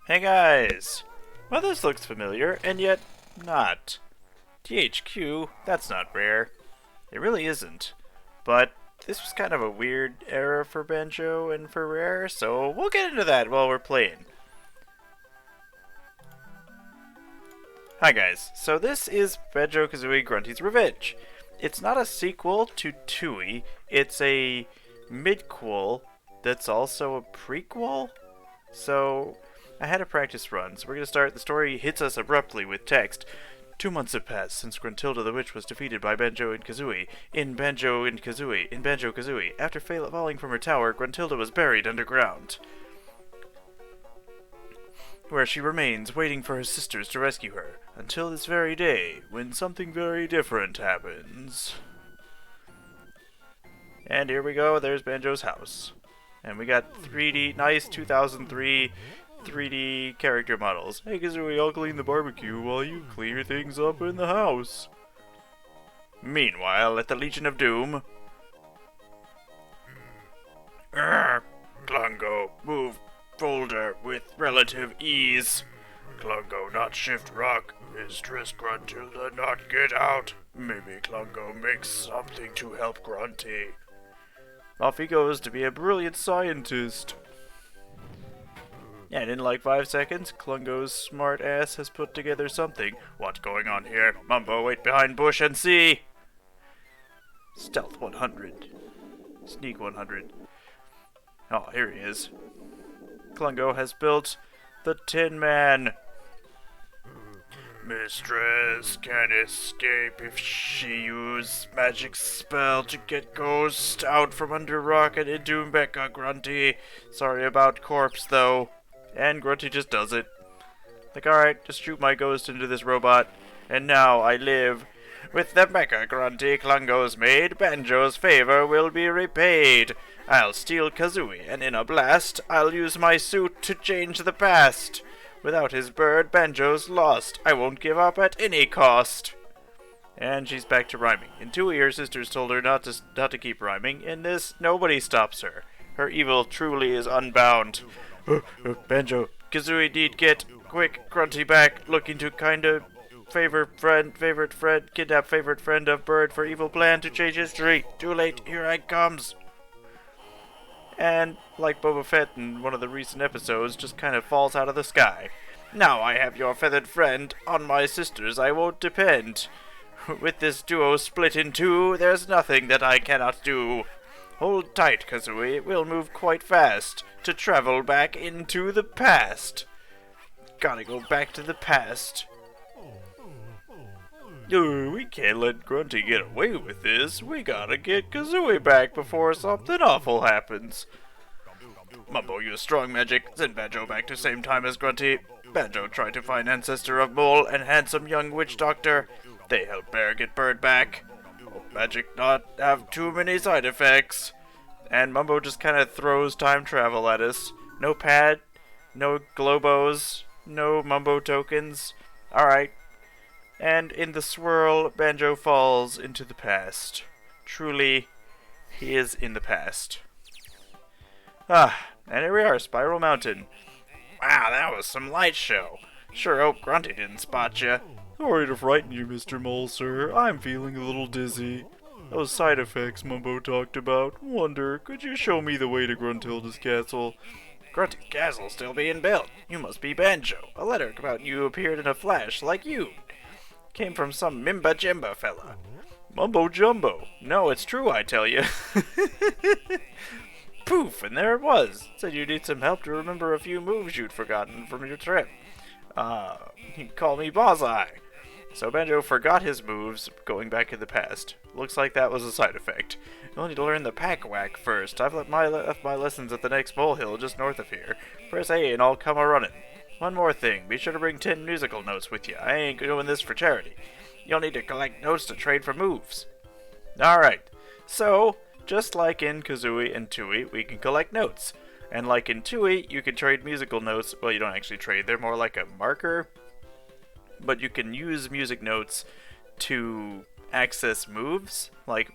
Hey guys! Well, this looks familiar, and yet not. THQ, that's not rare. It really isn't. But this was kind of a weird era for Banjo and for Rare, so we'll get into that while we're playing. Hi guys, so this is Banjo-Kazooie Grunty's Revenge. It's not a sequel to Tooie, it's a midquel that's also a prequel? So, I had a practice run, so we're going to start. The story hits us abruptly with text. 2 months have passed since Gruntilda the Witch was defeated by Banjo and Kazooie. In Banjo-Kazooie. After falling from her tower, Gruntilda was buried underground, where she remains, waiting for her sisters to rescue her, until this very day, when something very different happens. And here we go, there's Banjo's house. And we got 3D, nice 2003 3D character models. Hey Kazooie, I'll clean the barbecue while you clear things up in the house. Meanwhile, at the Legion of Doom... Clungo, move folder with relative ease. Clungo not shift rock. Mistress Gruntilda not get out. Maybe Clungo makes something to help Grunty. Off he goes to be a brilliant scientist. And in like 5 seconds, Clungo's smart ass has put together something. What's going on here? Mumbo, wait behind bush and see! Stealth 100. Sneak 100. Oh, here he is. Clungo has built the Tin Man. Mistress can escape if she use magic spell to get Ghost out from under rock and into Mecha Grunty. Sorry about corpse though. And Grunty just does it. Like, alright, just shoot my ghost into this robot. And now I live. With the Mecha Grunty Clungo's made, Banjo's favor will be repaid. I'll steal Kazooie, and in a blast, I'll use my suit to change the past. Without his bird, Banjo's lost. I won't give up at any cost. And she's back to rhyming. In Tooie, her sisters told her not to keep rhyming. In this, nobody stops her. Her evil truly is unbound. Banjo, Kazooie need get quick Grunty back. Looking to kinda favorite friend, kidnap favorite friend of bird for evil plan to change history. Too late, here I comes. And, like Boba Fett in one of the recent episodes, just kind of falls out of the sky. Now I have your feathered friend. On my sisters I won't depend. With this duo split in two, there's nothing that I cannot do. Hold tight, Kazooie, we'll move quite fast to travel back into the past. Gotta go back to the past. We can't let Grunty get away with this. We gotta get Kazooie back before something awful happens. Mumbo used strong magic, send Banjo back to same time as Grunty. Banjo tried to find ancestor of Mole and handsome young witch doctor. They helped Bear get Bird back. Hope magic not have too many side effects. And Mumbo just kind of throws time travel at us. No pad, no globos, no Mumbo tokens. Alright. And in the swirl, Banjo falls into the past. Truly, he is in the past. And here we are, Spiral Mountain. Wow, that was some light show. Sure hope Grunty didn't spot you. Sorry to frighten you, Mr. Mole, sir. I'm feeling a little dizzy. Those side effects Mumbo talked about. Wonder, could you show me the way to Gruntilda's castle? Grunty's castle still being built. You must be Banjo. A letter about you appeared in a flash, like you. Came from some Mimba Jimba fella. Mumbo Jumbo. No, it's true, I tell you. Poof, and there it was. Said you need some help to remember a few moves you'd forgotten from your trip. You call me Bullseye. So Banjo forgot his moves, going back in the past. Looks like that was a side effect. You'll need to learn the pack whack first. I've left my lessons at the next molehill just north of here. Press A and I'll come a-running. One more thing, be sure to bring 10 musical notes with you. I ain't doing this for charity. You'll need to collect notes to trade for moves. Alright, so, just like in Kazooie and Tooie, we can collect notes. And like in Tooie, you can trade musical notes. Well, you don't actually trade, they're more like a marker. But you can use music notes to access moves. Like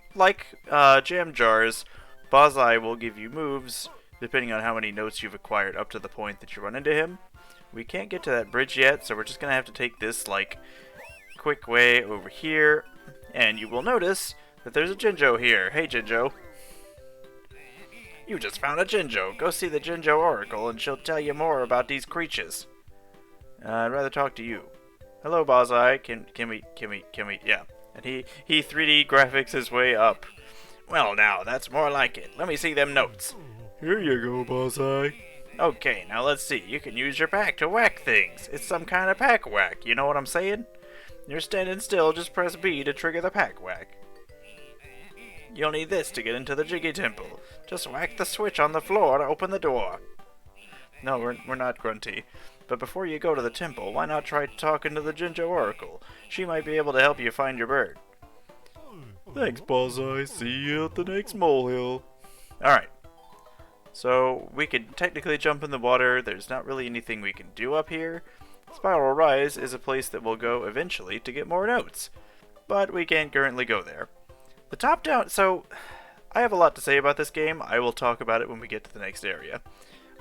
jam jars, Bullseye will give you moves, depending on how many notes you've acquired up to the point that you run into him. we can't get to that bridge yet, so we're just gonna have to take this, like, quick way over here. And you will notice that there's a Jinjo here. Hey, Jinjo. You just found a Jinjo. Go see the Jinjo Oracle, and she'll tell you more about these creatures. I'd rather talk to you. Hello, Bozai. Can we, yeah. And he 3D graphics his way up. Well, now, that's more like it. Let me see them notes. Here you go, Bozai. Okay, now let's see. You can use your pack to whack things. It's some kind of pack whack, you know what I'm saying? You're standing still, just press B to trigger the pack whack. You'll need this to get into the Jiggy Temple. Just whack the switch on the floor to open the door. No, we're not Grunty. But before you go to the temple, why not try talking to the Jinjo Oracle? She might be able to help you find your bird. Thanks, Bozai. See you at the next molehill. Alright. So, we could technically jump in the water. There's not really anything we can do up here. Spiral Rise is a place that we'll go eventually to get more notes. But we can't currently go there. The top-down... So, I have a lot to say about this game. I will talk about it when we get to the next area.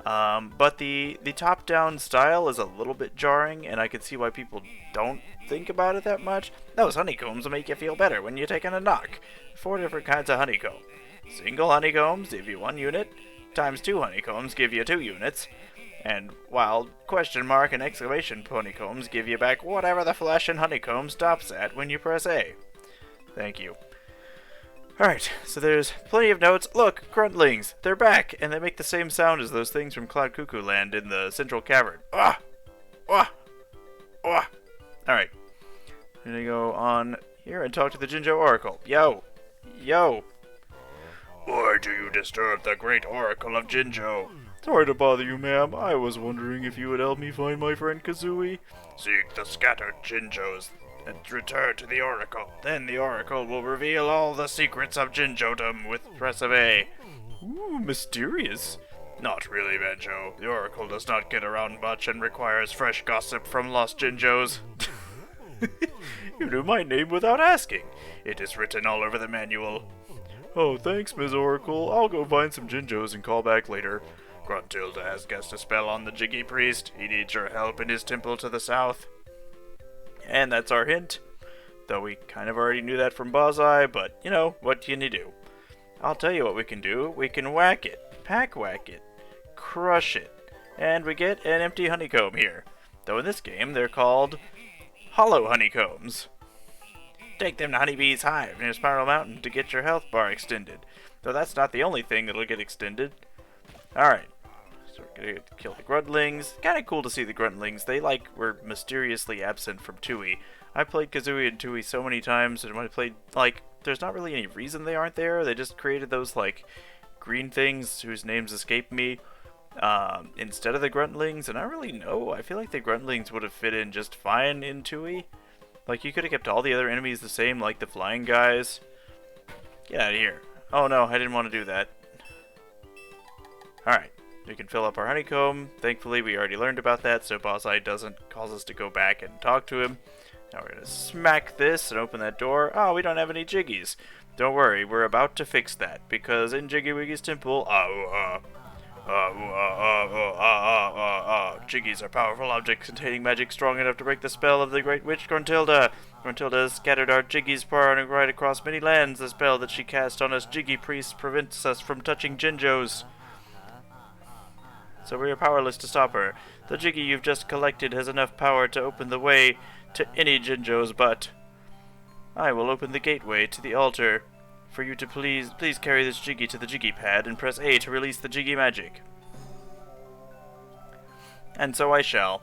But the top-down style is a little bit jarring, and I can see why people don't think about it that much. Those honeycombs will make you feel better when you're taking a knock. 4 different kinds of honeycomb. Single honeycombs give you 1 unit, times 2 honeycombs give you 2 units, and while question mark and exclamation honeycombs give you back whatever the flesh and honeycomb stops at when you press A. Thank you. Alright, so there's plenty of notes. Look, gruntlings, they're back, and they make the same sound as those things from Cloud Cuckoo Land in the Central Cavern. Ah! Ah! Ah! Alright, I'm gonna go on here and talk to the Jinjo Oracle. Yo! Yo! Why do you disturb the great Oracle of Jinjo? Sorry to bother you, ma'am. I was wondering if you would help me find my friend Kazooie. Seek the scattered Jinjos and return to the Oracle. Then the Oracle will reveal all the secrets of Jinjodom with press of A. Ooh, mysterious. Not really, Banjo. The Oracle does not get around much and requires fresh gossip from lost Jinjos. You knew my name without asking. It is written all over the manual. Oh, thanks, Ms. Oracle. I'll go find some Jinjos and call back later. Gruntilda has cast a spell on the Jiggy Priest. He needs your help in his temple to the south. And that's our hint. Though we kind of already knew that from Bozai, but, you know, what can you do? I'll tell you what we can do. We can whack it, pack whack it, crush it, and we get an empty honeycomb here. Though in this game, they're called hollow honeycombs. Take them to Honeybee's Hive near Spiral Mountain to get your health bar extended. Though that's not the only thing that'll get extended. Alright. So we're gonna kill the gruntlings. Kinda cool to see the gruntlings. They, like, were mysteriously absent from Tooie. I played Kazooie and Tooie so many times, and when I played, like, there's not really any reason they aren't there. They just created those, like, green things whose names escape me, instead of the gruntlings, and I don't really know. I feel like the gruntlings would have fit in just fine in Tooie. Like, you could have kept all the other enemies the same, like the flying guys. Get out of here. Oh no, I didn't want to do that. Alright, we can fill up our honeycomb. Thankfully, we already learned about that, so Bozai doesn't cause us to go back and talk to him. Now we're going to smack this and open that door. Oh, we don't have any Jiggies. Don't worry, we're about to fix that, because in Jiggy Wiggy's temple, Jiggies are powerful objects containing magic strong enough to break the spell of the Great Witch Gruntilda. Gruntilda has scattered our Jiggies far and wide across many lands. The spell that she cast on us Jiggy priests prevents us from touching Jinjos. So we are powerless to stop her. The Jiggy you've just collected has enough power to open the way to any Jinjo's butt. I will open the gateway to the altar. For you to please carry this Jiggy to the Jiggy pad and press A to release the Jiggy magic. And so I shall.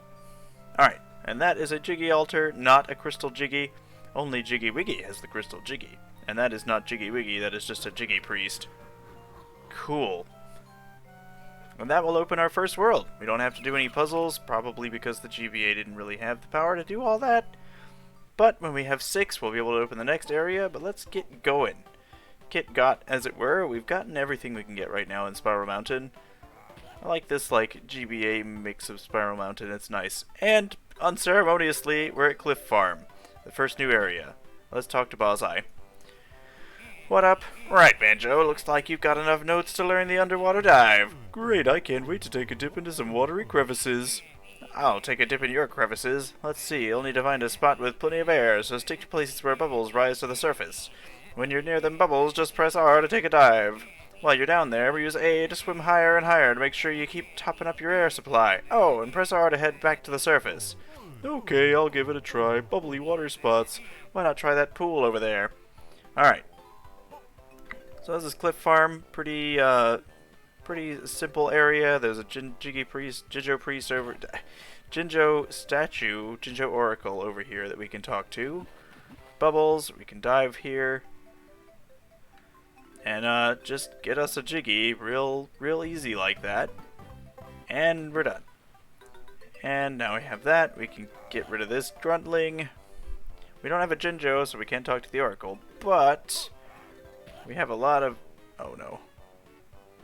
Alright, and that is a Jiggy altar, not a crystal Jiggy. Only Jiggy Wiggy has the crystal Jiggy. And that is not Jiggy Wiggy, that is just a Jiggy priest. Cool. And that will open our first world. We don't have to do any puzzles, probably because the GBA didn't really have the power to do all that. But when we have 6, we'll be able to open the next area, but let's get going. Get got, as it were. We've gotten everything we can get right now in Spiral Mountain. I like this, like, GBA mix of Spiral Mountain. It's nice. And, unceremoniously, we're at Cliff Farm, the first new area. Let's talk to Bozai. What up? Right, Banjo. Looks like you've got enough notes to learn the underwater dive. Great, I can't wait to take a dip into some watery crevices. I'll take a dip in your crevices. Let's see, you'll need to find a spot with plenty of air, so stick to places where bubbles rise to the surface. When you're near them bubbles, just press R to take a dive. While you're down there, use A to swim higher and higher to make sure you keep topping up your air supply. Oh, and press R to head back to the surface. Okay, I'll give it a try. Bubbly water spots. Why not try that pool over there? Alright. So this is Cliff Farm. Pretty simple area. There's a Jinjo statue, Jinjo Oracle over here that we can talk to. Bubbles, we can dive here. And just get us a Jiggy real easy like that. And we're done. And now we have that. We can get rid of this Gruntling. We don't have a Jinjo, so we can't talk to the Oracle, but we have a lot of... Oh no.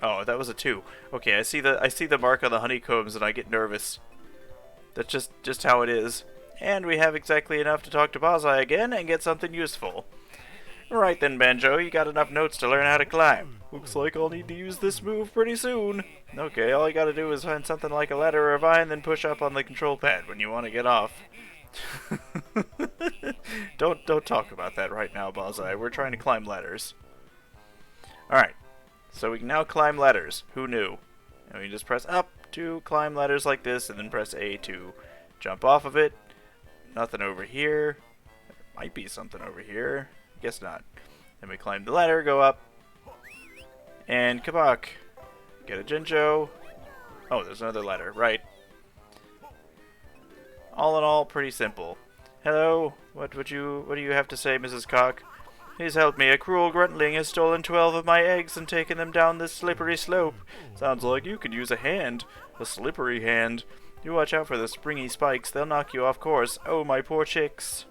Oh, that was a 2. Okay, I see the mark on the Honeycombs and I get nervous. That's just how it is. And we have exactly enough to talk to Banzai again and get something useful. Right then, Banjo, you got enough notes to learn how to climb. Looks like I'll need to use this move pretty soon. Okay, all you gotta do is find something like a ladder or a vine, then push up on the control pad when you want to get off. Don't talk about that right now, Banzai. We're trying to climb ladders. Alright, so we can now climb ladders. Who knew? And we just press up to climb ladders like this, and then press A to jump off of it. Nothing over here. There might be something over here. Guess not. Then we climb the ladder, go up, and kabak. Get a Jinjo. Oh, there's another ladder, right. All in all, pretty simple. Hello, what do you have to say, Mrs. Cock? Please help me. A cruel gruntling has stolen 12 of my eggs and taken them down this slippery slope. Sounds like you could use a hand. A slippery hand. You watch out for the springy spikes. They'll knock you off course. Oh, my poor chicks.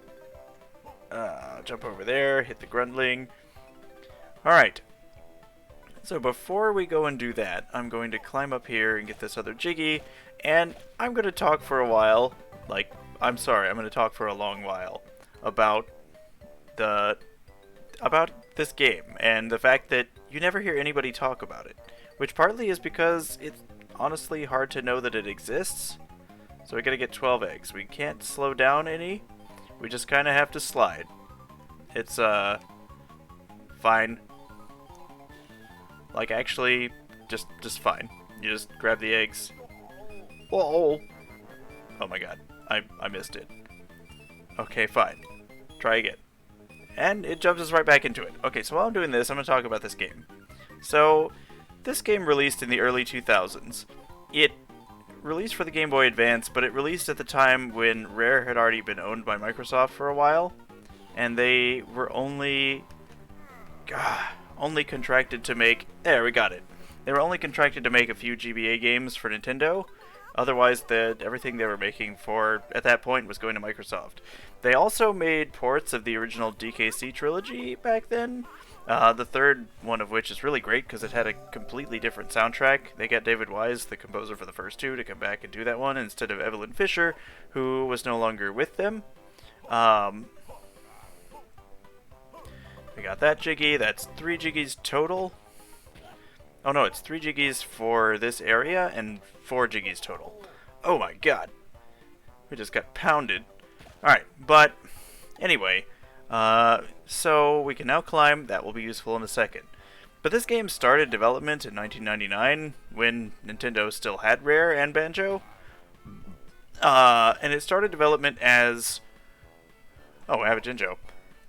Jump over there, hit the gruntling. Alright. So before we go and do that, I'm going to climb up here and get this other Jiggy, and I'm going to talk for a while, I'm going to talk for a long while about this game, and the fact that you never hear anybody talk about it, which partly is because it's honestly hard to know that it exists. So we gotta get 12 eggs. We can't slow down any. We just kind of have to slide. It's, fine. Like, actually, just fine. You just grab the eggs. Whoa! Oh my god. I missed it. Okay, fine. Try again. And it jumps us right back into it. Okay, so while I'm doing this, I'm going to talk about this game. So, this game released in the early 2000s. It released for the Game Boy Advance, but it released at the time when Rare had already been owned by Microsoft for a while. And they were only contracted to make... There, we got it. They were only contracted to make a few GBA games for Nintendo. Otherwise, everything they were making for, at that point, was going to Microsoft. They also made ports of the original DKC trilogy back then. The third one of which is really great because it had a completely different soundtrack. They got David Wise, the composer for the first two, to come back and do that one instead of Evelyn Fisher, who was no longer with them. We got that Jiggy. That's 3 Jiggies total. Oh no, it's 3 Jiggies for this area and 4 Jiggies total. Oh my god. We just got pounded. Alright, but anyway, so we can now climb. That will be useful in a second. But this game started development in 1999 when Nintendo still had Rare and Banjo. And it started development as... Oh, I have a Jinjo.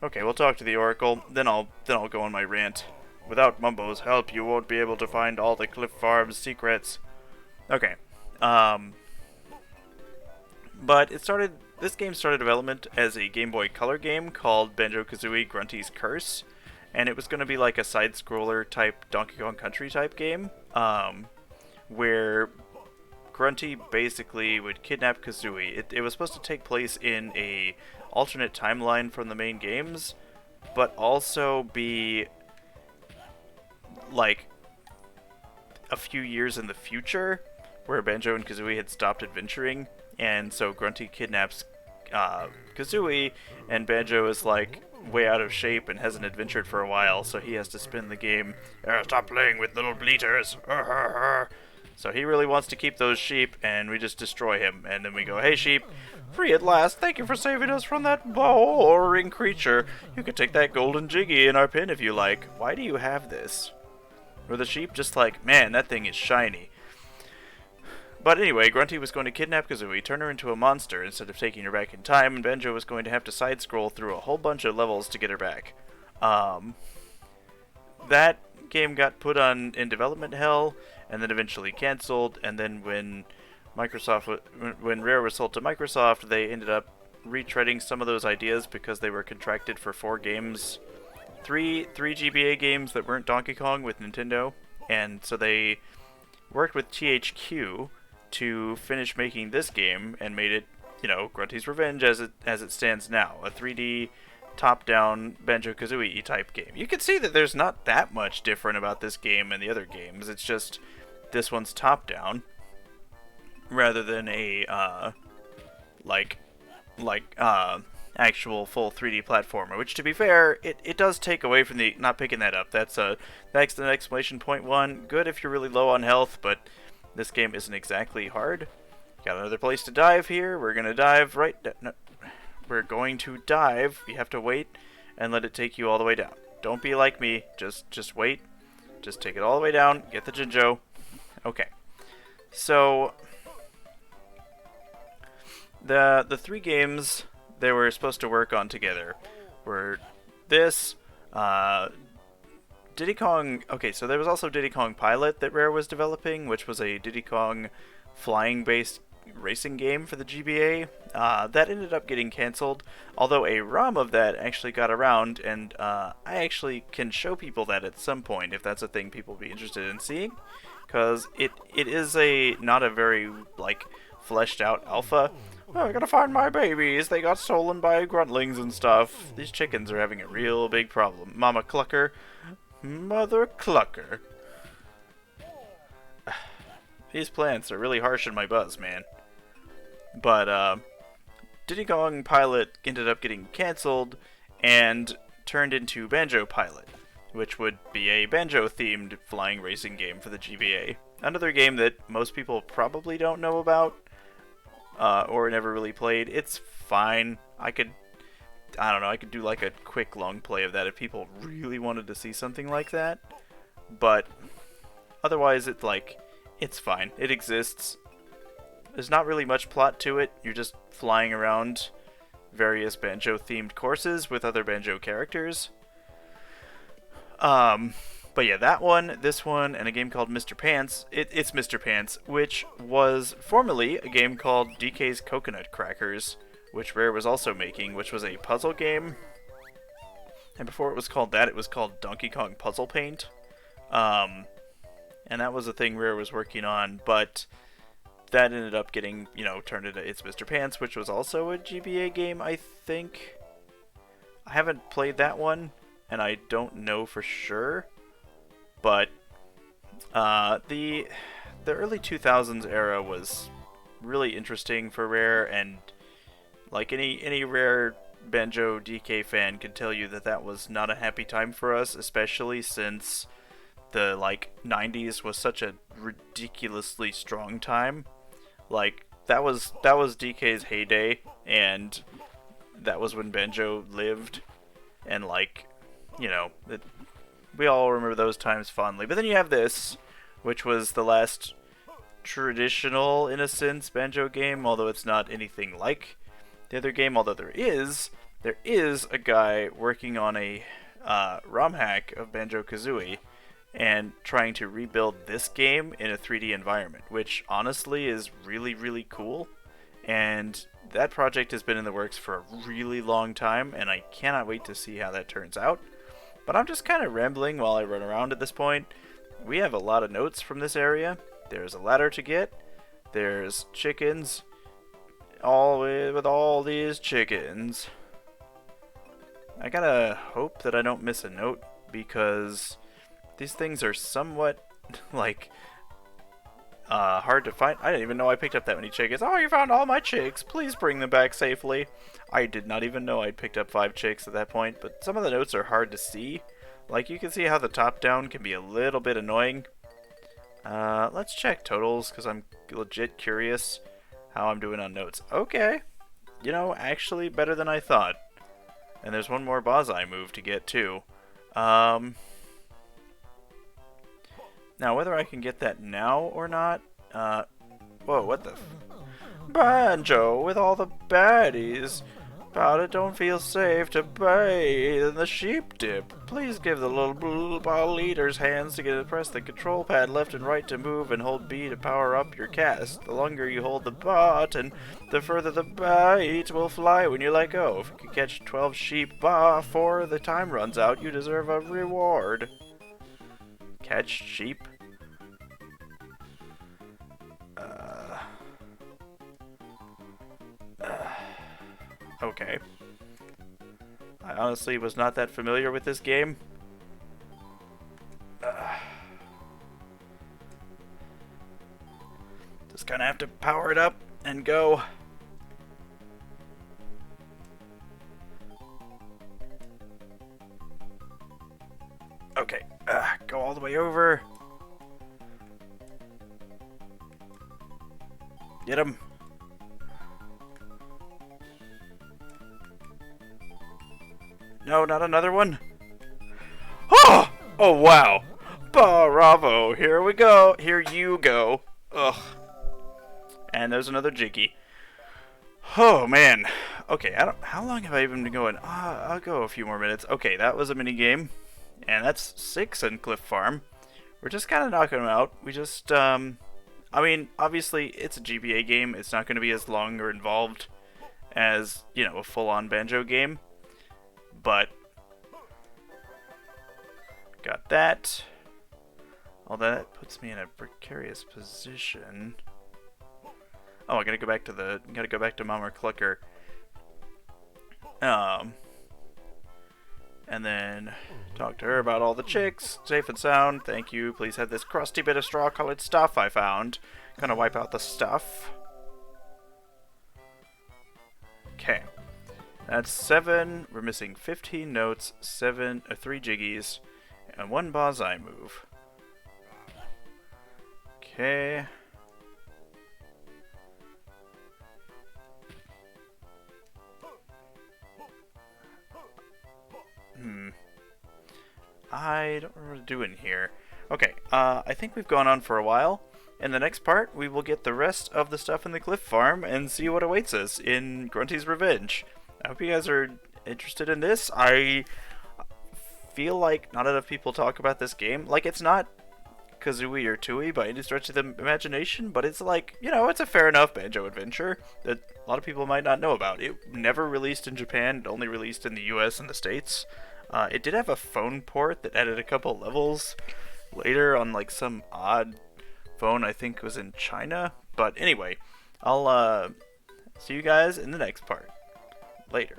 Okay, we'll talk to the Oracle, then I'll go on my rant. Without Mumbo's help, you won't be able to find all the Cliff Farm's secrets. Okay. But this game started development as a Game Boy Color game called Banjo-Kazooie Grunty's Curse. And it was going to be like a side-scroller type Donkey Kong Country type game. Where Grunty basically would kidnap Kazooie. It was supposed to take place in a alternate timeline from the main games, but also be like a few years in the future where Banjo and Kazooie had stopped adventuring, and so Grunty kidnaps Kazooie, and Banjo is like way out of shape and hasn't adventured for a while, so he has to spin the game. Stop playing with little bleaters. So he really wants to keep those sheep, and we just destroy him. And then we go, hey sheep, free at last. Thank you for saving us from that boring creature. You could take that golden jiggy in our pen if you like. Why do you have this? Or the sheep just like, man, that thing is shiny. But anyway, Grunty was going to kidnap Kazooie, turn her into a monster instead of taking her back in time, and Banjo was going to have to side-scroll through a whole bunch of levels to get her back. That game got put in development hell, and then eventually cancelled, and then when Rare was sold to Microsoft, they ended up retreading some of those ideas because they were contracted for 4 games. Three GBA games that weren't Donkey Kong with Nintendo, and so they worked with THQ to finish making this game and made it, you know, Grunty's Revenge as it stands now, a 3D top-down Banjo-Kazooie type game. You can see that there's not that much different about this game and the other games. It's just this one's top-down rather than a actual full 3D platformer, which, to be fair, it does take away from the... Not picking that up. That's an exclamation point 1. Good if you're really low on health, but this game isn't exactly hard. Got another place to dive here. We're going to dive right... No, we're going to dive. You have to wait and let it take you all the way down. Don't be like me. Just wait. Just take it all the way down. Get the Jinjo. Okay. So... The 3 games they were supposed to work on together were this, Diddy Kong... Okay, so there was also Diddy Kong Pilot that Rare was developing, which was a Diddy Kong flying-based racing game for the GBA. That ended up getting cancelled, although a ROM of that actually got around, and I actually can show people that at some point, if that's a thing people would be interested in seeing, because it is not a very, like, fleshed-out alpha. Oh, I gotta find my babies. They got stolen by gruntlings and stuff. These chickens are having a real big problem. Mama Clucker. Mother Clucker. These plants are really harsh in my buzz, man. But, Diddy Kong Pilot ended up getting cancelled and turned into Banjo Pilot, which would be a Banjo-themed flying racing game for the GBA. Another game that most people probably don't know about. Or never really played. It's fine. I could do like a quick long play of that if people really wanted to see something like that. But otherwise, it's fine. It exists. There's not really much plot to it. You're just flying around various Banjo-themed courses with other Banjo characters. But yeah, that one, this one, and a game called Mr. Pants. It's Mr. Pants, which was formerly a game called DK's Coconut Crackers, which Rare was also making, which was a puzzle game. And before it was called that, it was called Donkey Kong Puzzle Paint. And that was a thing Rare was working on, but that ended up getting, turned into It's Mr. Pants, which was also a GBA game, I think. I haven't played that one, and I don't know for sure. But the early 2000s era was really interesting for Rare, and like any Rare Banjo DK fan can tell you that was not a happy time for us, especially since the 90s was such a ridiculously strong time. Like that was DK's heyday, and that was when Banjo lived, and we all remember those times fondly. But then you have this, which was the last traditional, in a sense, Banjo game, although it's not anything like the other game. Although there is a guy working on a ROM hack of Banjo-Kazooie and trying to rebuild this game in a 3D environment, which honestly is really, really cool. And that project has been in the works for a really long time, and I cannot wait to see how that turns out. But I'm just kind of rambling while I run around at this point. We have a lot of notes from this area. There's a ladder to get. There's chickens. With all these chickens. I gotta hope that I don't miss a note, because these things are somewhat, hard to find. I didn't even know I picked up that many chickens. Oh, you found all my chicks. Please bring them back safely. I did not even know I'd picked up 5 chicks at that point, but some of the notes are hard to see. You can see how the top-down can be a little bit annoying. Let's check totals, because I'm legit curious how I'm doing on notes. Okay. You know, actually better than I thought. And there's one more Bonsai move to get, too. Now, whether I can get that now or not, whoa, what the Banjo, with all the baddies. But it don't feel safe to bathe in the sheep dip. Please give the little blue ball leader's hands to press the control pad left and right to move and hold B to power up your cast. The longer you hold the button, the further the bite will fly when you let go. If you can catch 12 sheep before the time runs out, you deserve a reward. Catch sheep? Okay. I honestly was not that familiar with this game. Just kind of have to power it up and go. Okay, go all the way over. Get him. No, not another one. Oh! Oh, wow. Bravo. Here we go. Here you go. Ugh. And there's another Jiggy. Oh, man. Okay, how long have I even been going? I'll go a few more minutes. Okay, that was a mini game. And that's 6 in Cliff Farm. We're just kind of knocking them out. We just, I mean, obviously, it's a GBA game. It's not going to be as long or involved as, you know, a full-on Banjo game. But got that. Although that puts me in a precarious position. Oh, I gotta go back to Momma or Clucker. And then talk to her about all the chicks. Safe and sound. Thank you. Please have this crusty bit of straw-colored stuff I found. Gonna wipe out the stuff. Okay. That's 7. We're missing 15 notes, 3 Jiggies, and 1 Bonsai move. Okay. I don't know what to do in here. Okay, I think we've gone on for a while. In the next part, we will get the rest of the stuff in the Cliff Farm and see what awaits us in Grunty's Revenge. I hope you guys are interested in this. I feel like not enough people talk about this game. Like, it's not Kazooie or Tooie by any stretch of the imagination, but it's like, you know, it's a fair enough Banjo adventure that a lot of people might not know about. It never released in Japan, it only released in the US and the States. It did have a phone port that added a couple levels later on, like, some odd phone I think was in China. But anyway, I'll see you guys in the next part. Later.